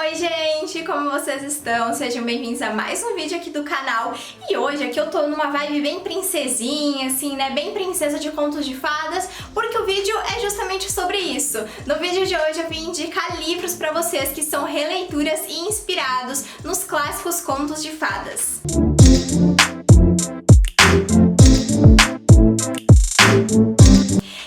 Oi gente, como vocês estão? Sejam bem-vindos a mais um vídeo aqui do canal. E hoje aqui eu tô numa vibe bem princesinha, assim, né? Bem princesa de contos de fadas, porque o vídeo é justamente sobre isso. No vídeo de hoje eu vim indicar livros pra vocês que são releituras e inspirados nos clássicos contos de fadas.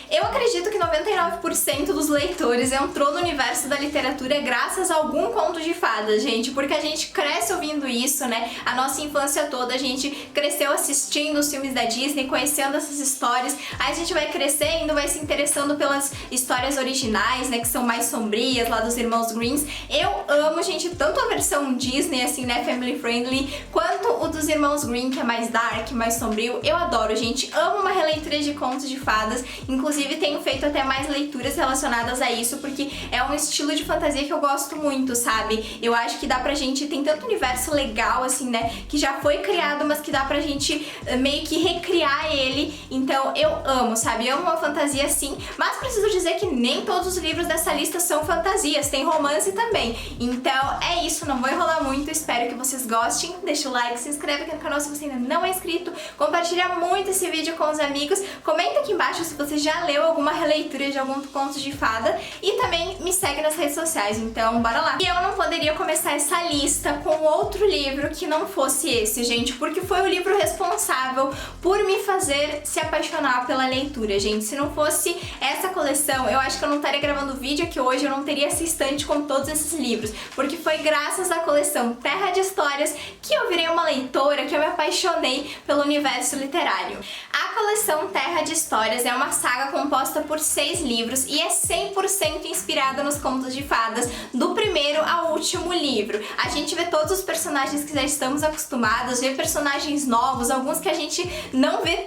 Eu acredito que 99% dos leitores entrou no universo da literatura graças a algum conto de fadas, gente, porque a gente cresce ouvindo isso, né? A nossa infância toda a gente cresceu assistindo os filmes da Disney, conhecendo essas histórias, aí a gente vai crescendo, vai se interessando pelas histórias originais, né, que são mais sombrias, lá dos irmãos Greens. Eu amo, gente, tanto a versão Disney, assim, né, family friendly, quanto o dos irmãos Green, que é mais dark, mais sombrio. Eu adoro, gente, amo uma releitura de contos de fadas, inclusive tenho feito até mais leituras relacionadas a isso, porque é um estilo de fantasia que eu gosto muito, sabe? Eu acho que dá pra gente, tem tanto universo legal, assim, né, que já foi criado, mas que dá pra gente meio que recriar ele, então eu amo, sabe? Amo uma fantasia assim, mas preciso dizer que nem todos os livros dessa lista são fantasias, tem romance também. Então é isso, não vou enrolar muito, espero que vocês gostem, deixa o like, se inscreve aqui no canal se você ainda não é inscrito, compartilha muito esse vídeo com os amigos, comenta aqui embaixo se você já leu alguma releitura de algum conto de fada e também me segue nas redes sociais, então bora lá. E eu não poderia começar essa lista com outro livro que não fosse esse, gente, porque foi o livro responsável por me fazer se apaixonar pela leitura, gente. Se não fosse essa coleção, eu acho que eu não estaria gravando vídeo aqui hoje, eu não teria essa estante com todos esses livros, porque foi graças à coleção Terra de Histórias que eu virei uma leitora, que eu me apaixonei pelo universo literário. A coleção Terra de Histórias é uma saga composta por 6 livros e é 100% inspirada nos contos de fadas, do primeiro ao último livro. A gente vê todos os personagens que já estamos acostumados, vê personagens novos, alguns que a gente não vê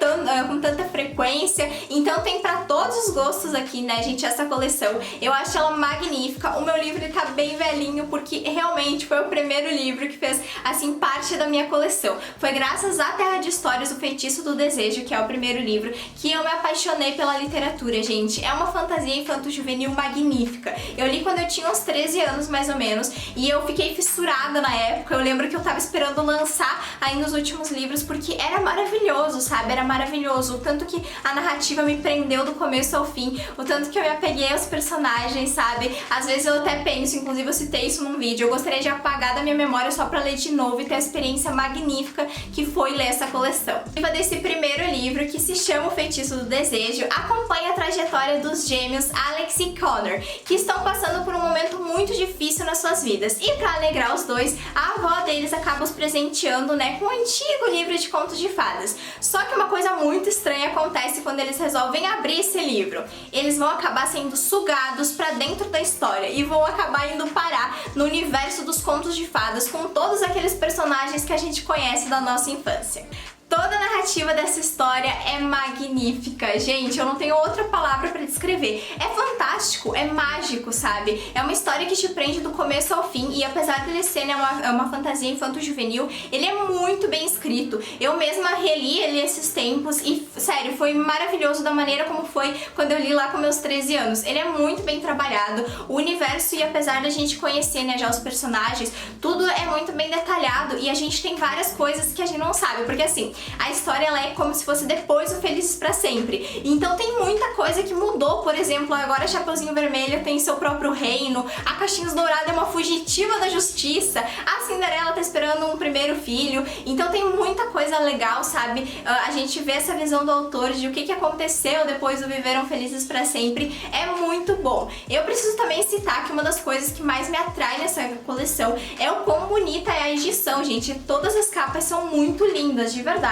com tanta frequência, então tem pra todos os gostos aqui, né, gente, essa coleção. Eu acho ela magnífica. O meu livro ele tá bem velhinho, porque realmente foi o primeiro livro que fez, assim, parte da minha coleção. Foi graças à Terra de Histórias, O Feitiço do Desejo, que é o primeiro livro, que eu me apaixonei pela literatura, gente. É uma fantasia infanto-juvenil magnífica. Eu li quando eu tinha uns 13 anos, mais ou menos, e eu fiquei fissurada na época. Eu lembro que eu tava esperando lançar aí nos últimos livros, porque era maravilhoso, sabe? Era maravilhoso. O tanto que a narrativa me prendeu do começo ao fim, o tanto que eu me apeguei aos personagens, sabe? Às vezes eu até penso, inclusive eu citei isso num vídeo, eu gostaria de apagar da minha memória só pra ler de novo e ter a experiência magnífica que foi ler essa coleção. E desse primeiro livro, que se chama O Feitiço do Desejo, acompanha a trajetória dos gêmeos Alex e Connor, que estão passando por um momento muito difícil nas suas vidas. E pra alegrar os dois, a avó deles acaba os presenteando, né, com um antigo livro de contos de fadas. Só que uma coisa muito estranha acontece quando eles resolvem abrir esse livro. Eles vão acabar sendo sugados pra dentro da história e vão acabar indo parar no universo dos contos de fadas, com todos aqueles personagens que a gente conhece da nossa infância. Toda a narrativa dessa história é magnífica, gente, eu não tenho outra palavra pra descrever. É fantástico, é mágico, sabe? É uma história que te prende do começo ao fim e apesar de ele ser, né, uma fantasia infanto-juvenil, ele é muito bem escrito. Eu mesma reli ele esses tempos e, sério, foi maravilhoso da maneira como foi quando eu li lá com meus 13 anos. Ele é muito bem trabalhado, o universo, e apesar da gente conhecer, né, já os personagens, tudo é muito bem detalhado e a gente tem várias coisas que a gente não sabe, porque assim, a história ela é como se fosse depois do Felizes pra Sempre. Então tem muita coisa que mudou, por exemplo, agora a Chapeuzinho Vermelho tem seu próprio reino, a Caixinhos Dourada é uma fugitiva da justiça, a Cinderela tá esperando um primeiro filho, então tem muita coisa legal, sabe? A gente vê essa visão do autor de o que aconteceu depois do Viveram Felizes pra Sempre, é muito bom. Eu preciso também citar que uma das coisas que mais me atrai nessa coleção é o quão bonita é a edição, gente. Todas as capas são muito lindas, de verdade.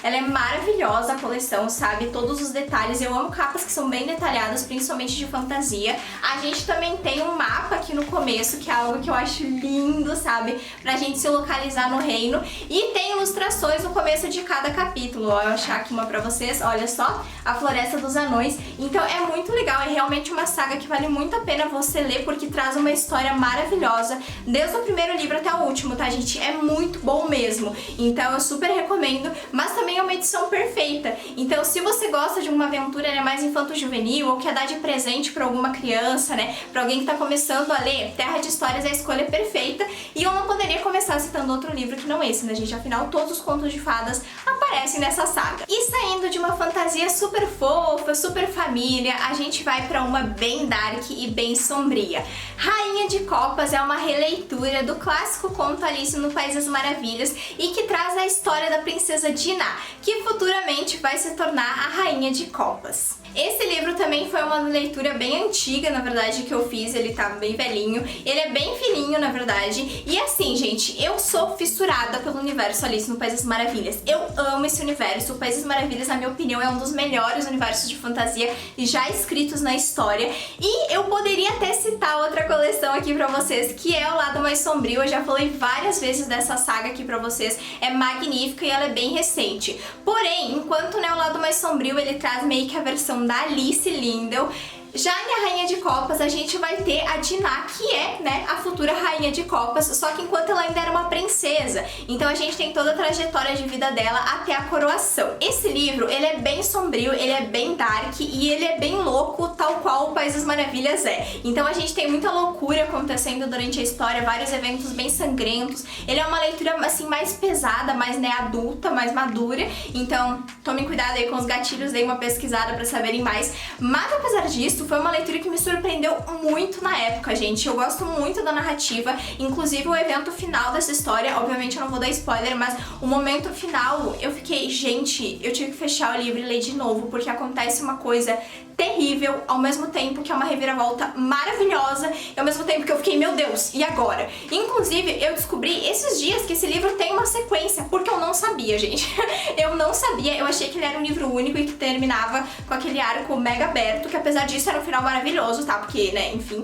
Ela é maravilhosa, a coleção, sabe? Todos os detalhes. Eu amo capas que são bem detalhadas, principalmente de fantasia. A gente também tem um mapa aqui no começo, que é algo que eu acho lindo, sabe? pra gente se localizar no reino. E tem ilustrações no começo de cada capítulo. Ó, eu achar aqui uma pra vocês, olha só, a Floresta dos Anões. Então é muito legal, é realmente uma saga que vale muito a pena você ler, porque traz uma história maravilhosa, desde o primeiro livro até o último, tá, gente? É muito bom mesmo. Então eu super recomendo, mas também é uma edição perfeita. Então se você gosta de uma aventura, né, mais infanto-juvenil, ou quer dar de presente pra alguma criança, né, pra alguém que tá começando a ler, Terra de Histórias é a escolha perfeita. E eu não poderia começar citando outro livro que não esse, né, gente? Afinal, todos os contos de fadas aparecem nessa saga. E saindo de uma fantasia super fofa, super família, a gente vai pra uma bem dark e bem sombria. Rainha de Copas é uma releitura do clássico conto Alice no País das Maravilhas e que traz a história da princesa Dinah, que futuramente vai se tornar a Rainha de Copas. Esse livro também foi uma leitura bem antiga, na verdade, que eu fiz, ele tá bem velhinho, ele é bem fininho, na verdade, e assim, gente, eu sou fissurada pelo universo Alice no País das Maravilhas. Eu amo esse universo, o País das Maravilhas, na minha opinião, é um dos melhores universos de fantasia já escritos na história, e eu poderia até citar outra coleção aqui pra vocês, que é O Lado Mais Sombrio. Eu já falei várias vezes dessa saga aqui pra vocês, é magnífica e ela é bem recente. Porém, enquanto, né, O Lado Mais Sombrio, ele traz meio que a versão da Alice Liddell, já em A Rainha de Copas a gente vai ter a Dinah, que é, né, a futura Rainha de Copas, só que enquanto ela ainda era uma princesa. Então a gente tem toda a trajetória de vida dela até a coroação. Esse livro, ele é bem sombrio, ele é bem dark e ele é bem louco, tal qual o País das Maravilhas é. Então a gente tem muita loucura acontecendo durante a história, vários eventos bem sangrentos. Ele é uma leitura, assim, mais pesada, mais, né, adulta, mais madura. Então tomem cuidado aí com os gatilhos, dei uma pesquisada pra saberem mais. Mas apesar disso, foi uma leitura que me surpreendeu muito na época, gente. Eu gosto muito da narrativa, inclusive o evento final dessa história, obviamente eu não vou dar spoiler, mas o momento final eu fiquei, gente, eu tive que fechar o livro e ler de novo, porque acontece uma coisa terrível, ao mesmo tempo que é uma reviravolta maravilhosa, e ao mesmo tempo que eu fiquei, meu Deus, e agora? Inclusive, eu descobri esses dias que esse livro tem uma sequência, porque eu não sabia, gente. Eu não sabia, eu achei que ele era um livro único e que terminava com aquele arco mega aberto, que apesar disso era um final maravilhoso, tá? Porque, né, enfim,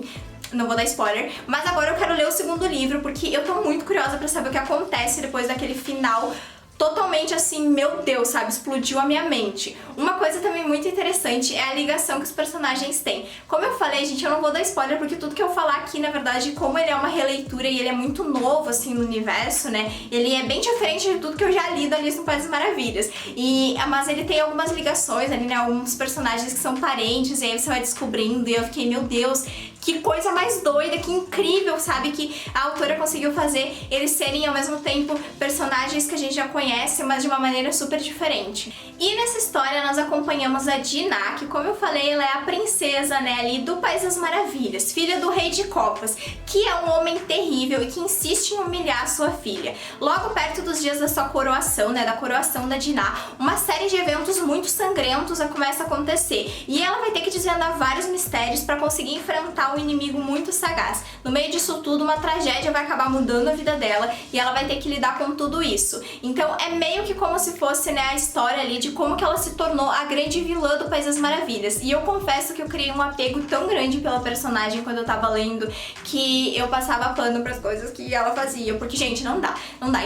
não vou dar spoiler, mas agora eu quero ler o segundo livro, porque eu tô muito curiosa pra saber o que acontece depois daquele final totalmente assim, meu Deus, sabe? Explodiu a minha mente. Uma coisa também muito interessante é a ligação que os personagens têm. Como eu falei, gente, eu não vou dar spoiler, porque tudo que eu falar aqui, na verdade, como ele é uma releitura e ele é muito novo, assim, no universo, né? Ele é bem diferente de tudo que eu já li da Alice no País das Maravilhas. Mas ele tem algumas ligações ali, né? Alguns personagens que são parentes, e aí você vai descobrindo, e eu fiquei, meu Deus, que coisa mais doida, que incrível, sabe? Que a autora conseguiu fazer eles serem, ao mesmo tempo, personagens que a gente já conhece, mas de uma maneira super diferente. E nessa história nós acompanhamos a Dinah, que, como eu falei, ela é a princesa, né, ali do País das Maravilhas, filha do Rei de Copas, que é um homem terrível e que insiste em humilhar sua filha. Logo perto dos dias da sua coroação, né, da coroação da Dinah, uma série de eventos muito sangrentos começa a acontecer, e ela vai ter que desvendar vários mistérios para conseguir enfrentar um inimigo muito sagaz. No meio disso tudo, uma tragédia vai acabar mudando a vida dela e ela vai ter que lidar com tudo isso. Então é meio que como se fosse, né, a história ali de como que ela se tornou a grande vilã do País das Maravilhas. E eu confesso que eu criei um apego tão grande pela personagem quando eu tava lendo, que eu passava pano pras coisas que ela fazia, porque, gente, não dá,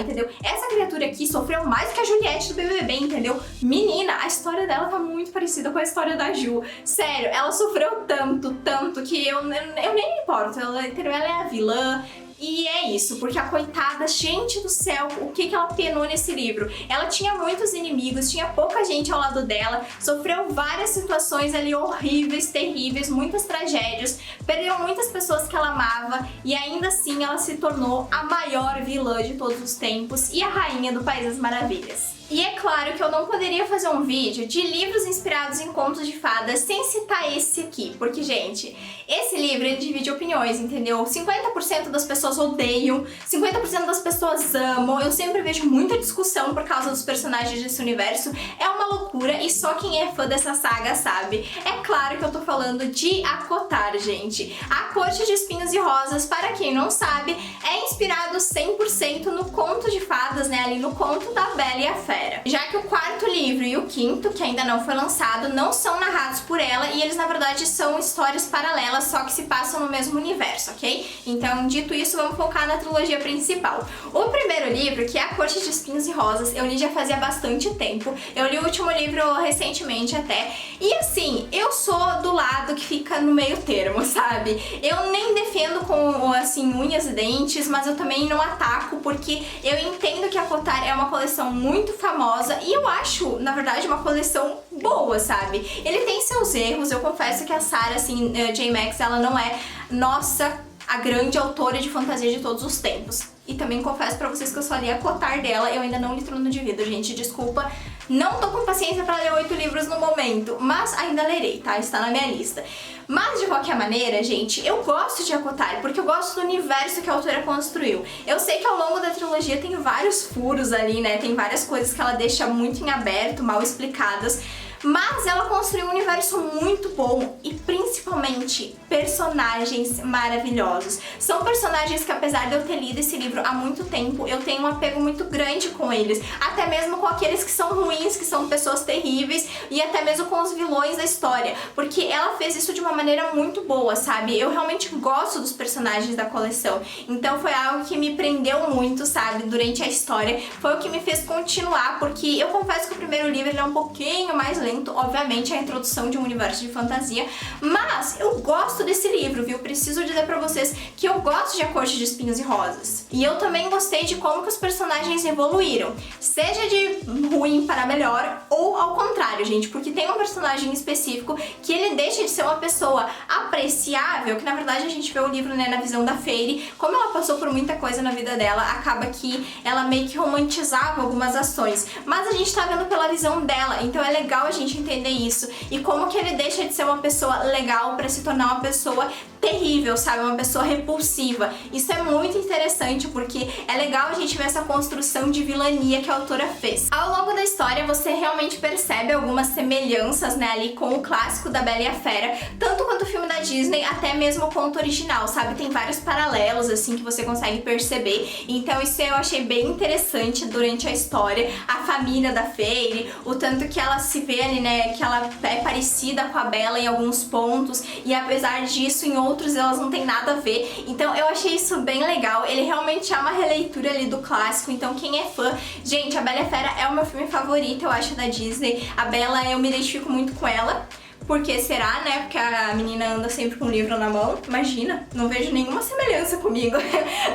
entendeu? Essa criatura aqui sofreu mais que a Juliette do BBB, entendeu? Menina, a história dela tá muito parecida com a história da Ju. Sério, ela sofreu tanto que eu nem me importo, ela é a vilã. E é isso, porque a coitada, gente do céu, o que ela penou nesse livro? Ela tinha muitos inimigos, tinha pouca gente ao lado dela, sofreu várias situações ali horríveis, terríveis, muitas tragédias, perdeu muitas pessoas que ela amava e ainda assim ela se tornou a maior vilã de todos os tempos e a rainha do País das Maravilhas. E é claro que eu não poderia fazer um vídeo de livros inspirados em contos de fadas sem citar esse aqui, porque, gente, esse livro ele divide opiniões, entendeu? 50% das pessoas odeiam, 50% das pessoas amam, eu sempre vejo muita discussão por causa dos personagens desse universo, é uma loucura e só quem é fã dessa saga sabe. É claro que eu tô falando de ACOTAR, gente. A Corte de Espinhos e Rosas, para quem não sabe, é inspirado 100% no conto de fadas, né, ali no conto da Bela e a Fera. Fera. Já que o quarto livro e o quinto, que ainda não foi lançado, não são narrados por ela e eles na verdade são histórias paralelas, só que se passam no mesmo universo, ok? Então, dito isso, vamos focar na trilogia principal. O primeiro livro, que é A Corte de Espinhos e Rosas, eu li já fazia bastante tempo. Eu li o último livro recentemente até. E assim, eu sou do lado que fica no meio termo, sabe? Eu nem defendo com, assim, unhas e dentes, mas eu também não ataco, porque eu entendo que a Kotar é uma coleção muito famosa e eu acho, na verdade, uma coleção boa, sabe? Ele tem seus erros, eu confesso que a Sarah, assim, J. Maas, ela não é, nossa, a grande autora de fantasia de todos os tempos. E também confesso pra vocês que eu só li a Kotar dela, eu ainda não li Trono de Vidro, gente, desculpa. Não tô com paciência pra ler 8 livros no momento, mas ainda lerei, tá? Está na minha lista. Mas, de qualquer maneira, gente, eu gosto de A Kotar, porque eu gosto do universo que a autora construiu. Eu sei que ao longo da trilogia tem vários furos ali, né? Tem várias coisas que ela deixa muito em aberto, mal explicadas. Mas ela construiu um universo muito bom e principalmente personagens maravilhosos. São personagens que, apesar de eu ter lido esse livro há muito tempo, eu tenho um apego muito grande com eles. Até mesmo com aqueles que são ruins, que são pessoas terríveis, e até mesmo com os vilões da história. Porque ela fez isso de uma maneira muito boa, sabe? Eu realmente gosto dos personagens da coleção. Então foi algo que me prendeu muito, sabe? Durante a história. Foi o que me fez continuar, porque eu confesso que o primeiro livro ele é um pouquinho mais lento. Obviamente, a introdução de um universo de fantasia, mas eu gosto desse livro, viu? Preciso dizer pra vocês que eu gosto de A Corte de Espinhos e Rosas. E eu também gostei de como que os personagens evoluíram, seja de ruim para melhor ou ao contrário, gente, porque tem um personagem específico que ele deixa de ser uma pessoa apreciável, que na verdade a gente vê o livro, né, na visão da Feyre, como ela passou por muita coisa na vida dela, acaba que ela meio que romantizava algumas ações, mas a gente tá vendo pela visão dela, então é legal a gente entender isso e como que ele deixa de ser uma pessoa legal para se tornar uma pessoa terrível, sabe? Uma pessoa repulsiva. Isso é muito interessante porque é legal a gente ver essa construção de vilania que a autora fez. Ao longo da história você realmente percebe algumas semelhanças, né, ali com o clássico da Bela e a Fera, tanto quanto o filme da Disney, até mesmo o conto original, sabe? Tem vários paralelos assim que você consegue perceber. Então isso eu achei bem interessante durante a história. A família da Feyre, o tanto que ela se vê ali, né, que ela é parecida com a Bela em alguns pontos e apesar disso em outros elas não tem nada a ver. Então eu achei isso bem legal. Ele realmente é uma releitura ali do clássico, então quem é fã... Gente, A Bela e a Fera é o meu filme favorito, eu acho, da Disney. A Bela, eu me identifico muito com ela. Por que será, né? Porque a menina anda sempre com um livro na mão. Imagina, não vejo nenhuma semelhança comigo.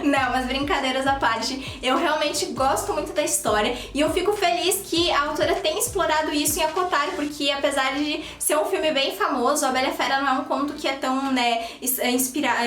Não, mas brincadeiras à parte, eu realmente gosto muito da história e eu fico feliz que a autora tenha explorado isso em A Kotar, porque apesar de ser um filme bem famoso, A Bela e a Fera não é um conto que é tão, né,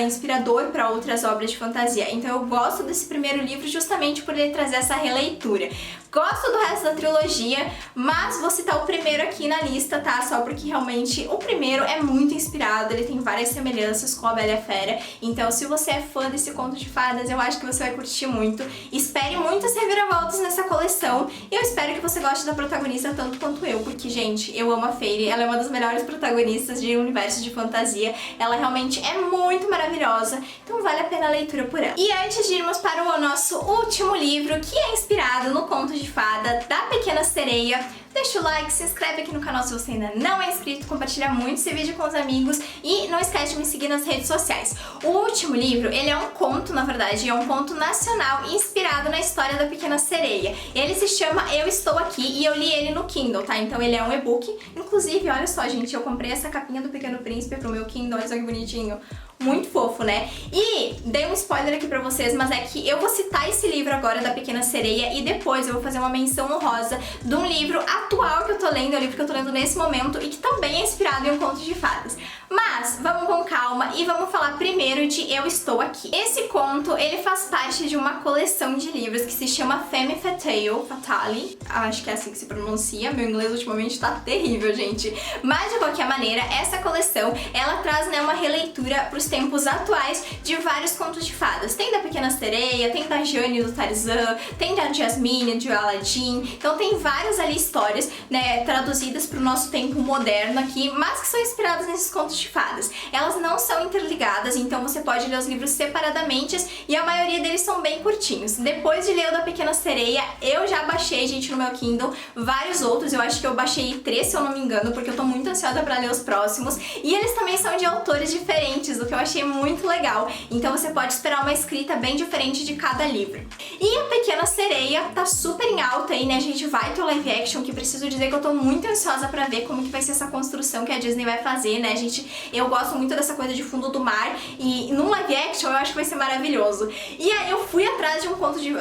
inspirador para outras obras de fantasia. Então eu gosto desse primeiro livro justamente por ele trazer essa releitura. Gosto do resto da trilogia, mas vou citar o primeiro aqui na lista, tá? Só porque realmente o primeiro é muito inspirado, ele tem várias semelhanças com A Bela e a Fera. Então se você é fã desse conto de fadas, eu acho que você vai curtir muito. Espere muitas reviravoltas nessa coleção e eu espero que você goste da protagonista tanto quanto eu, porque, gente, eu amo a Feyre, ela é uma das melhores protagonistas de universo de fantasia. Ela realmente é muito maravilhosa, então vale a pena a leitura por ela. E antes de irmos para o nosso último livro, que é inspirado no conto de fada da Pequena Sereia, deixa o like, se inscreve aqui no canal se você ainda não é inscrito, compartilha muito esse vídeo com os amigos e não esquece de me seguir nas redes sociais. O último livro, ele é um conto, na verdade, é um conto nacional inspirado na história da Pequena Sereia. Ele se chama Eu Estou Aqui e eu li ele no Kindle, tá? Então ele é um e-book. Inclusive, olha só, gente, eu comprei essa capinha do Pequeno Príncipe pro meu Kindle, olha só que bonitinho. Muito fofo, né? E dei um spoiler aqui pra vocês, mas é que eu vou citar esse livro agora da Pequena Sereia e depois eu vou fazer uma menção honrosa de um livro atual que eu tô lendo, é o livro que eu tô lendo nesse momento e que também é inspirado em um conto de fadas. Mas vamos com calma e vamos falar primeiro de Eu Estou Aqui. Esse conto, ele faz parte de uma coleção de livros que se chama Femme Fatale, acho que é assim que se pronuncia, meu inglês ultimamente tá terrível, gente. Mas de qualquer maneira, essa coleção, ela traz, né, uma releitura pros nos tempos atuais de vários contos de fadas. Tem da Pequena Sereia, tem da Jane do Tarzan, tem da Jasmine de Aladdin. Então tem várias ali histórias, né, traduzidas para o nosso tempo moderno aqui, mas que são inspiradas nesses contos de fadas. Elas não são interligadas, então você pode ler os livros separadamente e a maioria deles são bem curtinhos. Depois de ler o da Pequena Sereia, eu já baixei, gente, no meu Kindle vários outros. Eu acho que eu baixei 3, se eu não me engano, porque eu tô muito ansiosa pra ler os próximos. E eles também são de autores diferentes, o que eu achei muito legal. Então você pode esperar uma escrita bem diferente de cada livro. E a Pequena Sereia tá super em alta aí, né? A gente vai ter o live action, que preciso dizer que eu tô muito ansiosa pra ver como que vai ser essa construção que a Disney vai fazer, né, gente? Eu gosto muito dessa coisa de fundo do mar e num live action eu acho que vai ser maravilhoso. E aí eu fui atrás de um conto de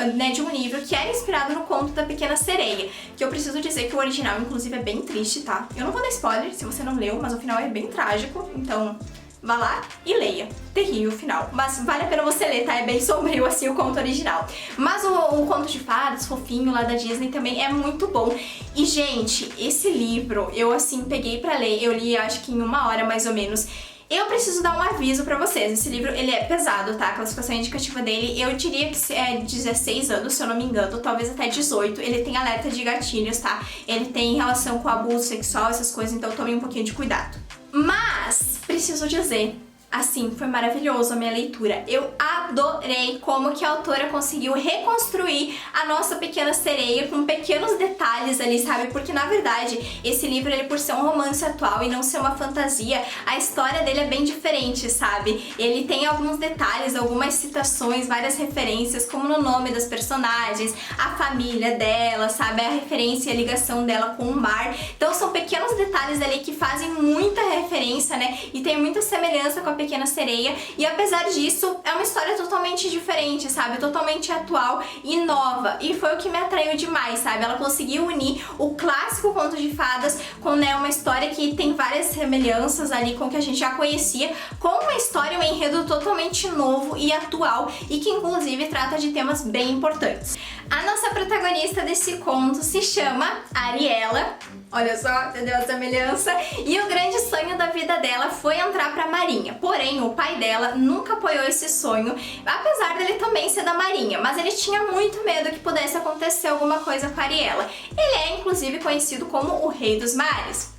um livro que era inspirado no conto da Pequena Sereia, que eu preciso dizer que o original, inclusive, é bem triste, tá? Eu não vou dar spoiler se você não leu, mas o final é bem trágico, então vá lá e leia. Terrível o final, mas vale a pena você ler, tá? É bem sombrio assim o conto original. Mas o conto de fadas, fofinho lá da Disney também é muito bom. E, gente, esse livro eu assim peguei pra ler, eu li acho que em 1 hora mais ou menos. Eu preciso dar um aviso pra vocês, esse livro ele é pesado, tá? A classificação indicativa dele eu diria que é 16 anos, se eu não me engano, talvez até 18. Ele tem alerta de gatilhos, tá? Ele tem relação com abuso sexual, essas coisas, então tome um pouquinho de cuidado. Mas, preciso dizer, assim, foi maravilhoso a minha leitura. Eu adorei como que a autora conseguiu reconstruir a nossa Pequena Sereia com pequenos detalhes ali, sabe? Porque, na verdade, esse livro, ele por ser um romance atual e não ser uma fantasia, a história dele é bem diferente, sabe? Ele tem alguns detalhes, algumas citações, várias referências, como no nome das personagens, a família dela, sabe? A referência e a ligação dela com o mar. Então, são pequenos detalhes ali que fazem muita referência, né? E tem muita semelhança com a Pequena Sereia, e apesar disso, é uma história totalmente diferente, sabe? Totalmente atual e nova, e foi o que me atraiu demais, sabe? Ela conseguiu unir o clássico conto de fadas com, né, uma história que tem várias semelhanças ali com o que a gente já conhecia, com uma história, um enredo totalmente novo e atual, e que inclusive trata de temas bem importantes. A nossa protagonista desse conto se chama Ariela. Olha só, entendeu a semelhança? E o grande sonho da vida dela foi entrar pra Marinha. Porém, o pai dela nunca apoiou esse sonho, apesar dele também ser da Marinha. Mas ele tinha muito medo que pudesse acontecer alguma coisa com a Ariela. Ele é, inclusive, conhecido como o Rei dos Mares.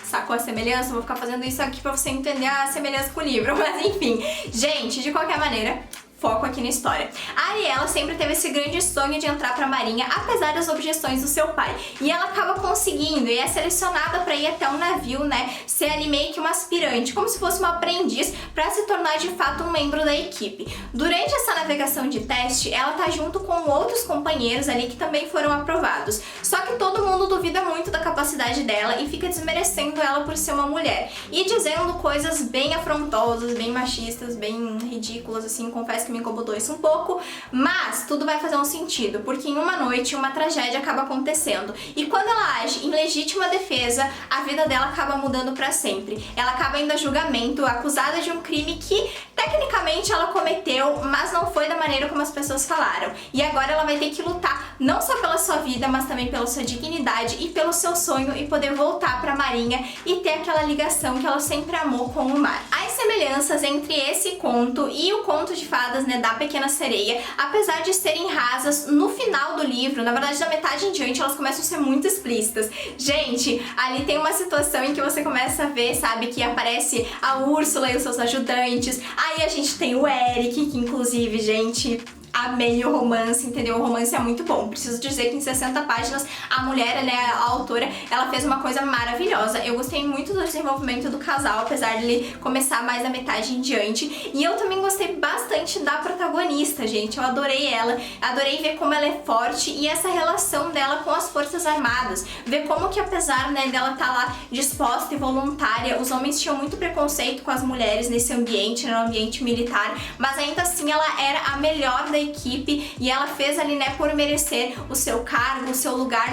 Sacou a semelhança? Vou ficar fazendo isso aqui pra você entender a semelhança com o livro. Mas enfim, gente, de qualquer maneira, foco aqui na história. A Ariela sempre teve esse grande sonho de entrar pra Marinha, apesar das objeções do seu pai. E ela acaba conseguindo e é selecionada pra ir até um navio, né, ser ali meio que uma aspirante, como se fosse uma aprendiz, pra se tornar de fato um membro da equipe. Durante essa navegação de teste, ela tá junto com outros companheiros ali que também foram aprovados. Só que todo mundo duvida muito da capacidade dela e fica desmerecendo ela por ser uma mulher. E dizendo coisas bem afrontosas, bem machistas, bem ridículas, assim, confesso que me incomodou isso um pouco, mas tudo vai fazer um sentido, porque em uma noite uma tragédia acaba acontecendo, e quando ela age em legítima defesa, a vida dela acaba mudando pra sempre. Ela acaba indo a julgamento, acusada de um crime que tecnicamente ela cometeu, mas não foi da maneira como as pessoas falaram. E agora ela vai ter que lutar não só pela sua vida, mas também pela sua dignidade e pelo seu sonho e poder voltar pra Marinha e ter aquela ligação que ela sempre amou com o mar. As semelhanças entre esse conto e o conto de fadas, né, da Pequena Sereia, apesar de serem rasas, no final do livro, na verdade da metade em diante, elas começam a ser muito explícitas. Gente, ali tem uma situação em que você começa a ver, sabe, que aparece a Úrsula e os seus ajudantes, aí a gente tem o Eric, que inclusive, gente, amei o romance, entendeu? O romance é muito bom. Preciso dizer que em 60 páginas a mulher, né, a autora, ela fez uma coisa maravilhosa. Eu gostei muito do desenvolvimento do casal, apesar de ele começar mais da metade em diante. E eu também gostei bastante da protagonista, gente. Eu adorei ela, adorei ver como ela é forte e essa relação dela com as Forças Armadas. Ver como que apesar, né, dela estar lá disposta e voluntária, os homens tinham muito preconceito com as mulheres nesse ambiente, no ambiente militar, mas ainda assim ela era a melhor da equipe e ela fez ali, né, por merecer o seu cargo, o seu lugar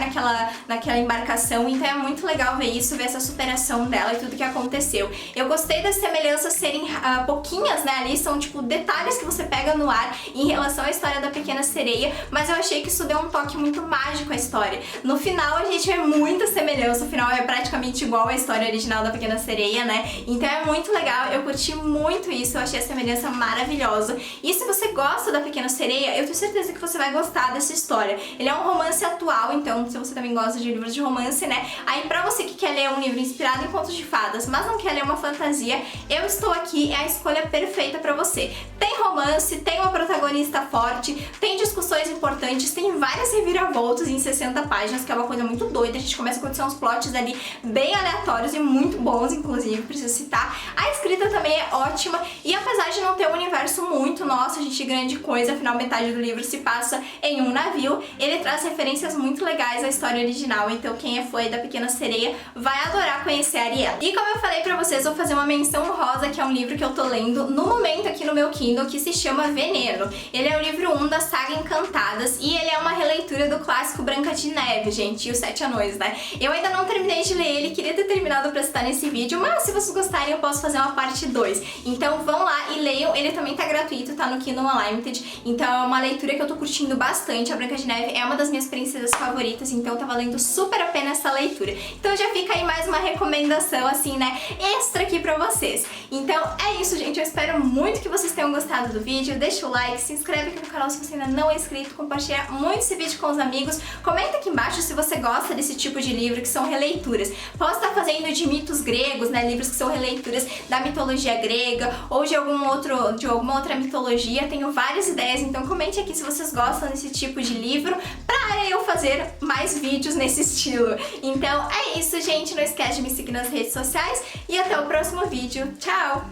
naquela embarcação. Então é muito legal ver isso, ver essa superação dela e tudo que aconteceu. Eu gostei das semelhanças serem pouquinhas, né, ali são tipo detalhes que você pega no ar em relação à história da Pequena Sereia, mas eu achei que isso deu um toque muito mágico à história. No final a gente vê muita semelhança, o final é praticamente igual à história original da Pequena Sereia, né, então é muito legal, eu curti muito isso, eu achei a semelhança maravilhosa. E se você gosta da Pequena Sereia, eu tenho certeza que você vai gostar dessa história. Ele é um romance atual, então se você também gosta de livros de romance, né, aí pra você que quer ler um livro inspirado em contos de fadas, mas não quer ler uma fantasia, eu estou aqui, é a escolha perfeita pra você. Tem romance, tem uma protagonista forte, tem discussões importantes, tem várias reviravoltas em 60 páginas, que é uma coisa muito doida. A gente começa a acontecer uns plots ali bem aleatórios e muito bons, inclusive, preciso citar. A escrita também é ótima e apesar de não ter um universo muito, nossa, gente, grande coisa, afinal metade do livro se passa em um navio, ele traz referências muito legais à história original, então quem é fã da Pequena Sereia vai adorar conhecer a Ariel. E como eu falei pra vocês, vou fazer uma menção honrosa, que é um livro que eu tô lendo no momento aqui no meu Kindle, que se chama Veneno. Ele é o livro 1 da saga Encantadas e ele é uma releitura do clássico Branca de Neve, gente, e os Sete Anões, né? Eu ainda não terminei de ler ele, queria ter terminado pra citar nesse vídeo, mas se vocês gostarem eu posso fazer uma parte 2. Então vão lá e leiam, ele também tá gratuito, tá no Kindle Unlimited, então é uma leitura que eu tô curtindo bastante. A Branca de Neve é uma das minhas princesas favoritas, então tá valendo super a pena essa leitura. Então já fica aí mais uma recomendação, assim, né, extra aqui pra vocês. Então é isso, gente, eu espero muito que vocês tenham gostado do vídeo, deixa o like, se inscreve aqui no canal se você ainda não é inscrito, compartilha muito esse vídeo com os amigos, comenta aqui embaixo se você gosta desse tipo de livro que são releituras. Posso estar fazendo de mitos gregos, né, livros que são releituras da mitologia grega ou de alguma outra mitologia, tenho várias ideias, então comente aqui se vocês gostam desse tipo de livro pra eu fazer mais vídeos nesse estilo. Então é isso, gente, não esquece de me seguir nas redes sociais e até o próximo vídeo. Tchau!